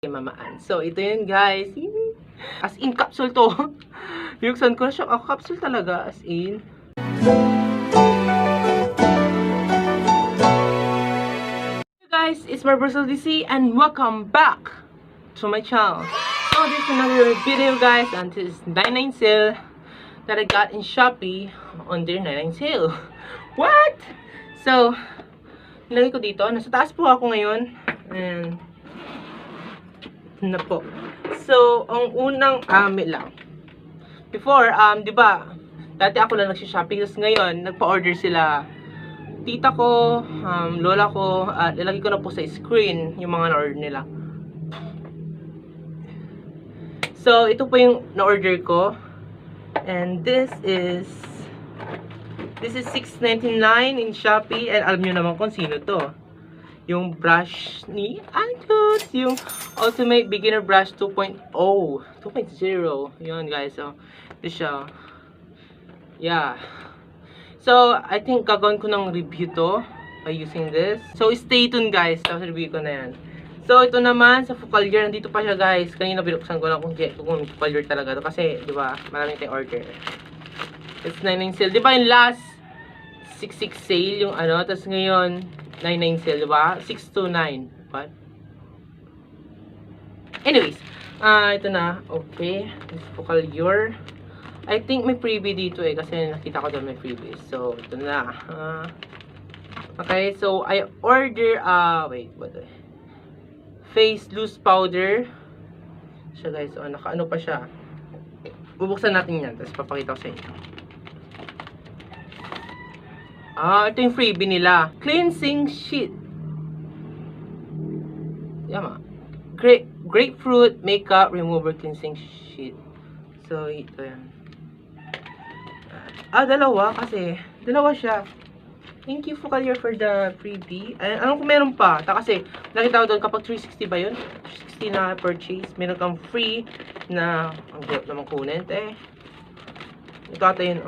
Mamaan. So, ito yun guys. As in, capsule to. Binuksan ko na siya. Ako, capsule talaga. As in. Hey guys, it's my personal DC and welcome back to my channel. So, this is another video guys. And this is 9.9 sale that I got in Shopee on their 9.9 sale. What? So, nilagay ko dito. Nasa taas po ako ngayon. And na po. So, ang unang lang. Before, di ba, dati ako lang nagsha-shopping. Tapos ngayon, nagpa-order sila. Tita ko, lola ko, at ilagay ko na po sa screen yung mga na-order nila. So, ito po yung na-order ko. And this is $6.99 in Shopee. And alam nyo naman kung sino to. Yung brush ni Clutz, yung Ultimate Beginner Brush 2.0. 2.0. Yun guys. So, ito siya. Yeah. So, I think gagawin ko ng review to by using this. So, stay tuned guys. Tapos review ko na yan. So, ito naman sa Focallure. Nandito pa siya guys. Kanina binuksan ko lang kung Focallure talaga to. Kasi, di ba, maraming tayong order. It's 9.9 sale. Di ba yung last 6.6 sale yung ano. Tapos ngayon, 9.9 sale, diba? 6.29. What? Anyways, ito na. Okay. This Focallure. I think may freebie dito eh. Kasi nakita ko doon may freebies. So, ito na. Okay. So, I order, wait. What? Face loose powder. Siya guys. So, naka-ano pa siya. Bubuksan natin yan. Tapos papakita ko sa inyo. Ito yung freebie nila. Cleansing sheet. Yama. Grapefruit makeup remover cleansing sheet. So, ito yan. Dalawa kasi. Dalawa siya. Thank you Focallure for the freebie. Alam ko meron pa. Kasi, nakita ko doon kapag 360 ba yun? 360 na purchase. Meron kang free na ang hirap naman kunin. Ito ata yun.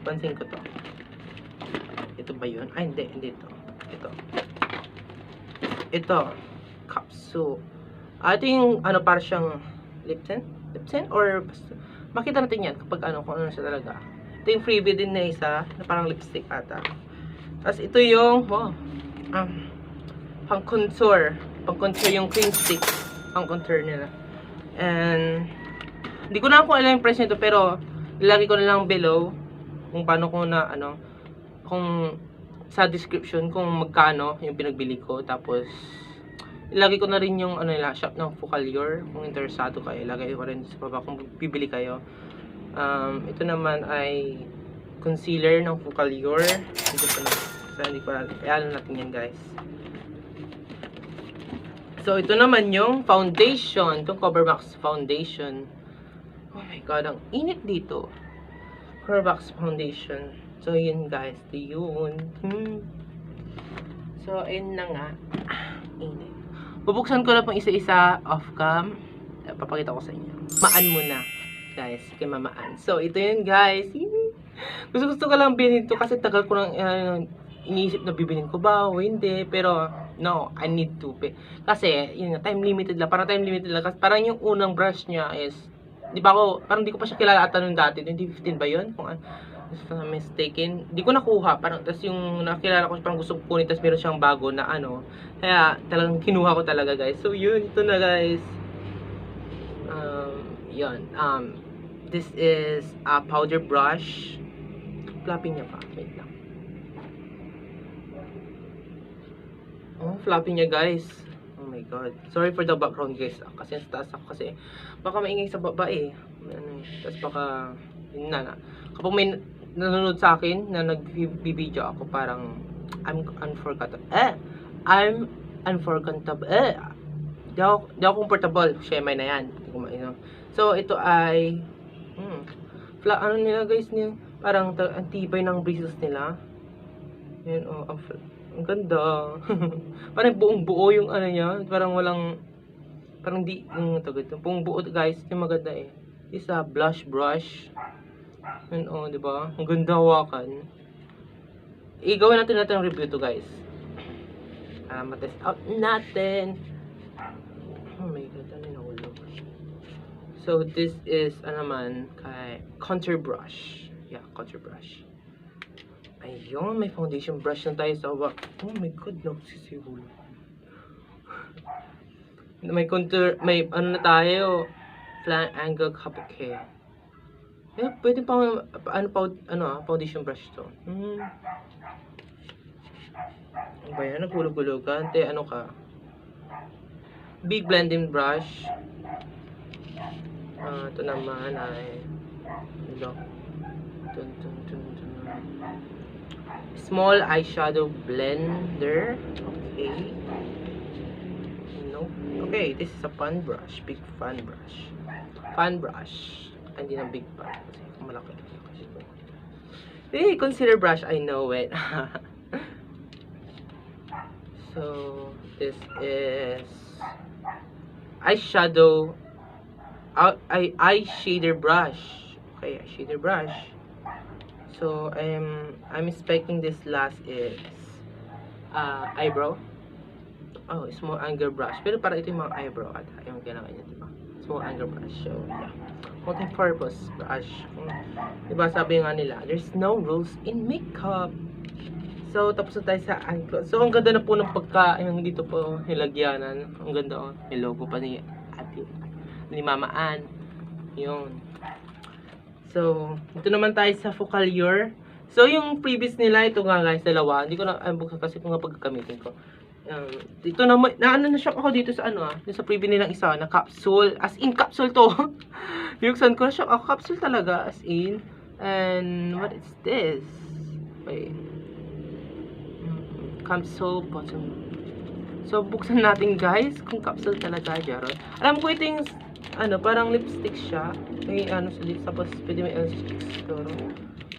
Pansin ko to. Ito ba yun? Hindi ito. Ito. Capsule. Ito yung, para siyang lip tint? Lip tint? Or, makita natin yan kapag kung ano siya talaga. Ito yung freebie din na isa, na parang lipstick ata. Tapos ito yung, pang contour. Pang contour yung cream stick. Pang contour nila. And, hindi ko na kung alam yung price nito, pero, ilagay ko na lang below, kung paano ko na, kung sa description kung magkano yung pinagbili ko. Tapos ilagay ko na rin yung nila shop ng Focallure kung interesado kayo. Ilagay ko rin sa baba kung bibili kayo. Ito naman ay concealer ng Focallure. Hindi ko alam. Alam natin yan guys. So ito naman yung foundation. Itong COVERMAX foundation. Oh my god, ang init dito. COVERMAX foundation. So, yun guys. Ito yun. So, ayun na nga. Init. Bubuksan ko na pang isa-isa off-cam. Papakita ko sa inyo. Maan muna. Guys. Kay mamaan. So, ito yun guys. Gusto ko lang bilhin ito kasi tagal ko lang iniisip na bibilhin ko ba o hindi. Pero, no. I need to pay. Kasi, yun nga. Time limited lang. Parang time limited lang. Kasi parang yung unang brush niya is, parang di ko pa siya kilala ata nung dati. 2015 ba yun? Kung if I'm mistaken, di ko nakuha. Parang, tas yung nakilala ko, parang gusto ko kunin, tas meron siyang bago na Kaya, talagang kinuha ko talaga, guys. So, yun. Ito na, guys. Yun. This is a powder brush. Floppy niya pa. Wait lang. Floppy niya, guys. Oh my god. Sorry for the background, guys. Kasi sa taas ako. Kasi, baka maingay sa baba, eh. Tas baka, yun na. Kapag may nanonood sa akin na nag-video ako, parang I'm unforgettable. I'm unforgettable. Di ako comfortable. Shemay na yan. So, ito ay nila guys niya. Parang antibay ng bristles nila. Yan, ang ganda. Parang buong buo yung niya. Parang walang, parang di, buong buo guys. Yung maganda eh. Isa blush brush. Yan diba? Ang ganda hawakan. Igawin natin ang review to guys. Matest out natin. Oh my god, ano So, this is, naman, kay contour brush. Yeah, contour brush. Ayun, may foundation brush na tayo sa wak. Oh my god, nagsisihul. May contour, may ano na tayo, flat angle kabuke. Eh, pwede pa, foundation brush to. Ano ba yan? Naghulog-hulugan. Te, ano ka? Big blending brush. Ito naman ay small eyeshadow blender. Okay. No. Okay, this is a fan brush. Big fan brush. Fan brush. Hindi na big fan. Kasi malaki. Hey, concealer brush. I know it. So, this is eyeshadow eyeshader brush. Okay, eyeshader brush. So I'm expecting this last is eyebrow. Oh, small angle brush. Pero para ito yung mga eyebrow at yung kailangan niya, diba? Small angle brush. So yeah, multi-purpose brush. Diba sabi nga nila, there's no rules in makeup. So tapos na tayo sa Clutz. So ang ganda na po ng yung dito po nilagyanan. Ang ganda, oh. May logo pa ni ate, ni Mama Ann. Yun. So, ito naman tayo sa Focallure. So, yung previous nila, ito nga guys, dalawa. Hindi ko na buksan kasi kung nga pagkakamitin ko. Dito na, na-shock ako dito sa sa preview nilang isa, na capsule. As in, capsule to. Binuksan ko, na-shock ako. Capsule talaga, as in. And, what is this? Wait. Capsule bottom. So, buksan natin guys, kung capsule talaga, Jarod. Alam ko ito yung parang lipstick siya. May sa lips, tapos pwede may lipstick siguro.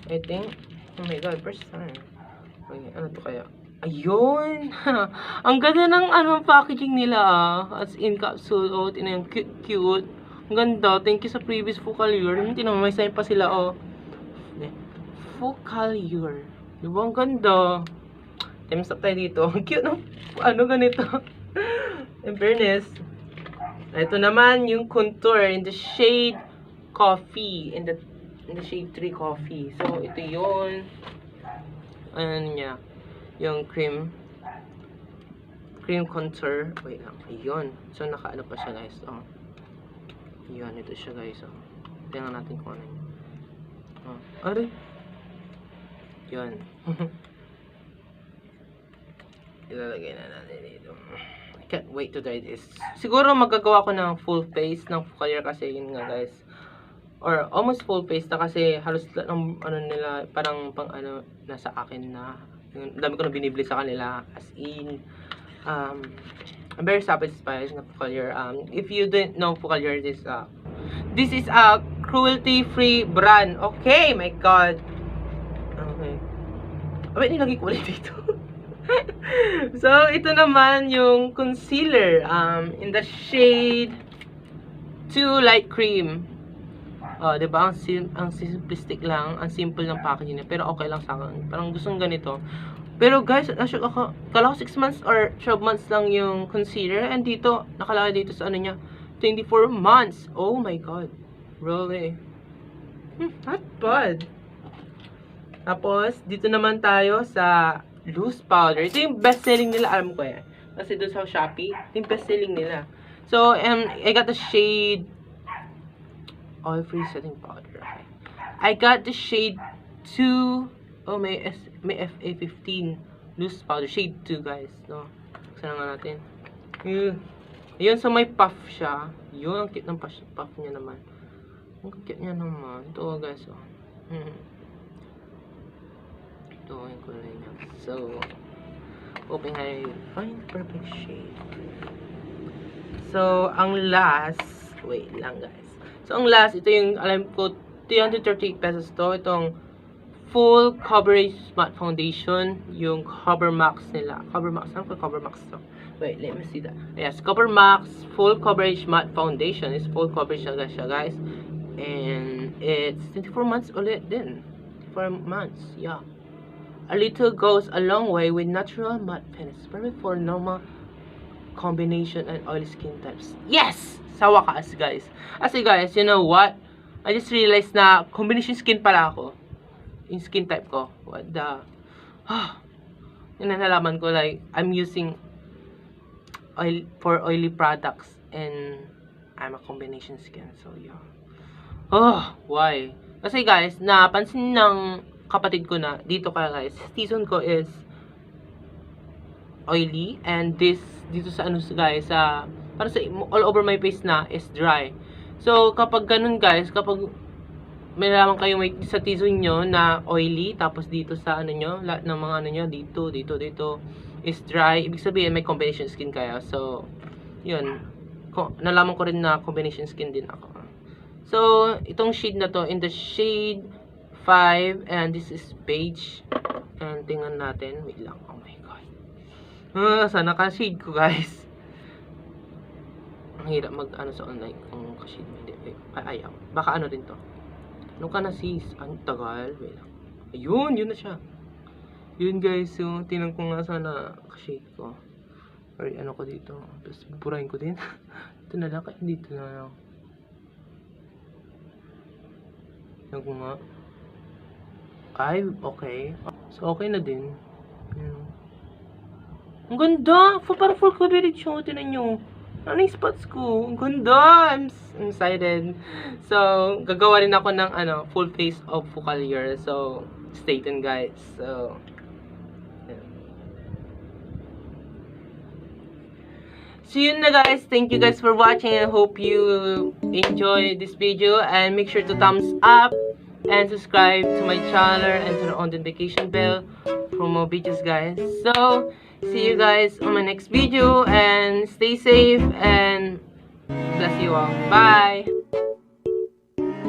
I think, oh my god, first time. Okay, ano to kaya? Ayun! Ang ganda ng packaging nila, as in capsule. Oh, tingnan yung cute. Ang ganda. Thank you sa previous Focallure. Tingnan mo, may sign pa sila, oh. Focallure. Diba, ang ganda. Time's up tayo dito. Ang cute ng, ganito. In fairness, ito naman yung contour in the shade coffee, in the shade 3 coffee. So ito yun. And yeah, yung cream contour. Wait lang. Ayun. So nakaano pa siya guys. Oh. Ayun, ito siya guys. Oh. Tingnan natin kung ano yun. Oh. Aray. Yun. Ilalagay na natin dito. I can't wait to try this. Siguro magagawa ko ng full face ng Focallure kasi yun nga guys. Or almost full face na kasi halos ng nila parang pang nasa akin na. Yung dami ko na binibili sa kanila as in I'm very satisfied na Focallure. If you didn't know Focallure, this is a cruelty-free brand. Okay, my god. Okay. Abay, nilagay ko ulit dito. So, ito naman yung concealer in the shade 2 light cream. Diba? Ang simplistic lang, ang simple ng packaging niya, pero okay lang sa akin. Parang gustong ganito. Pero guys, nashock ako. Kala ko 6 months or 12 months lang yung concealer, and dito, nakalagay dito sa niya, 24 months. Oh my god. Really? Not bad. Tapos, dito naman tayo sa loose powder. Ito yung best-selling nila, alam ko yan. Kasi doon sa Shopee, ito yung best-selling nila. So, I got the shade oil-free setting powder. Okay. I got the shade 2. Oh, may FA15 loose powder. Shade 2, guys. No? Buksan nga natin. Yun, so may puff siya. Yun, ang cute ng puff niya naman. Ang cute niya naman. Ito, guys. Oh. Ito yung kulay niya. So, hoping I find perfect shade. So, ang last, wait lang guys. So, ang last, ito yung, alam ko, 338 pesos to. Itong full coverage matte foundation. Yung COVERMAX nila. COVERMAX, saan ko COVERMAX to? Wait, let me see that. Yes, COVERMAX full coverage matte foundation. It's full coverage na siya guys. And it's 24 months ulit din. 24 months, yeah. A little goes a long way with natural matte finish. Perfect for normal combination and oily skin types. Yes! Sa wakas, guys. Kasi guys, you know what? I just realized na combination skin pala ako. Yung skin type ko. What the... Yun na nalaman ko, like, I'm using oil for oily products and I'm a combination skin. So, yeah. Why? Kasi guys, napansin ng kapatid ko na, dito ka guys, season ko is oily and dito sa ano guys, para sa all over my face na is dry. So, kapag ganun guys, kapag may nalaman kayo may sa season nyo na oily, tapos dito sa ano nyo, lahat ng mga ano nyo, dito is dry, ibig sabihin may combination skin kayo. So, yun, nalaman ko rin na combination skin din ako. So, itong shade na to, in the shade 5, and this is beige. And tingnan natin, wait lang, oh my god. Sana ka-shade ko guys. Ang hirap mag-ano sa online kung ka-shade mo. Ayaw, baka ano rin to. Ano ka na sis? Ang tagal, wait lang. Ayun, yun na siya. Yun guys, so, tingnan ko nga sana ka-shade ko. Or ano ko dito, tapos burahin ko din. Ito na lang, kahit dito na lang. Yan ko nga. Ay, okay. So, okay na din. Ang ganda! Parang full coverage yung tinan nyo. Ano yung spots ko? Ang ganda! I'm excited. So, gagawa rin ako ng full face of Focallure. So, stay tuned guys. So, yeah. So yun na guys, thank you guys for watching and I hope you enjoy this video and make sure to thumbs up and subscribe to my channel and turn on the notification bell for more videos guys. So, see you guys on my next video and stay safe and bless you all. Bye!